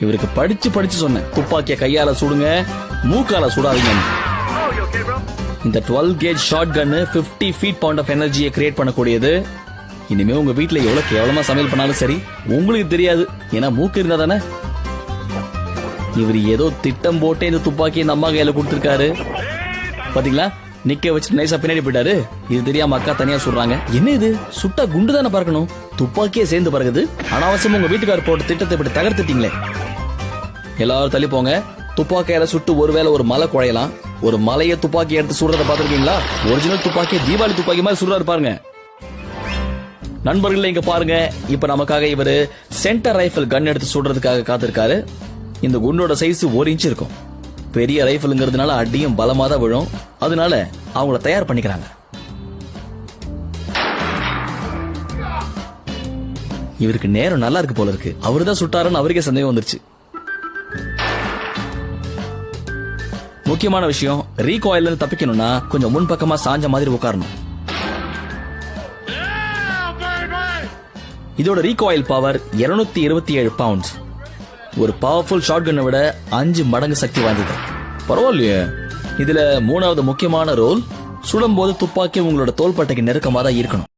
இவருக்கு படிச்சு படிச்சு சொன்னேன், துப்பாக்கிய கையால சுடுங்க, மூக்கால சுடாதீங்க. இந்த 12 gauge shotgun 50 feet pound of எனர்ஜியை கிரியேட் பண்ணக்கூடியது. இனிமே உங்க வீட்டுல எவ்வளவு கேவலமா சமையல் பண்ணாலும் சரி உங்களுக்கு தெரியாது, ஏன்னா மூக்கு இருந்தா தானே. இவர் ஏதோ திட்டம் போட்டு இந்த துப்பாக்கி இந்த அம்மா கையில கொடுத்திருக்காரு. பாத்தீங்களா, நிக்க வச்சு நைசா பின்னாடி போயிட்டாரு. இது தெரியாம அக்கா தனியா சொல்றாங்க. என்ன இது, சுட்டா குண்டு தானே பறக்கணும், துப்பாக்கியே சேர்ந்து பறக்குது. அனாவசியமா உங்க வீட்டுக்காரர் போட்ட திட்டத்தை இப்படி தகர்த்துட்டீங்களே. எல்லாரும் தள்ளி போங்க. துப்பாக்கியால சுட்டு ஒருவேளை ஒரு மலை குழையலாம். ஒரு மலையை துப்பாக்கி எடுத்து சுடுறத பாத்துருக்கீங்களா? ஒரிஜினல் துப்பாக்கி தீபாவளி துப்பாக்கி மாதிரி சுடுறாரு பாருங்க. நண்பர்களே, இங்க பாருங்க, இப்ப நமக்காக இவரு சென்டர் ரைபிள் கன் எடுத்து சுடுறதுக்காக காத்திருக்காரு. இந்த குண்டோட சைஸ் 1 இன்ச் இருக்கும். பெரிய ரைபிள்ங்கிறதுனால அடியும் பலமா தான் விழும். அதனால அவங்கள தயார் பண்ணிக்கிறாங்க. இவருக்கு நேரம் நல்லா இருக்கு போல இருக்கு. அவருதான் சுட்டாருன்னு அவருக்கே சந்தேகம் வந்துருச்சு. முக்கியமான விஷயம், ரீகாயில இருந்து தப்பிக்கணும்னா கொஞ்சம் முன்பக்கமா சாஞ்ச மாதிரி உட்காரணும். இதோட ரீகாயில் பவர் 227 பவுண்ட்ஸ். ஒரு பவர்ஃபுல் ஷாட் கன்னை விட 5 மடங்கு சக்தி வாய்ந்தது. பரவாயில்லையே. இதுல 3வது முக்கியமான ரோல், சுடும் போது துப்பாக்கி உங்களோட தோள்பட்டைக்கு நெருக்கமா தான் இருக்கணும்.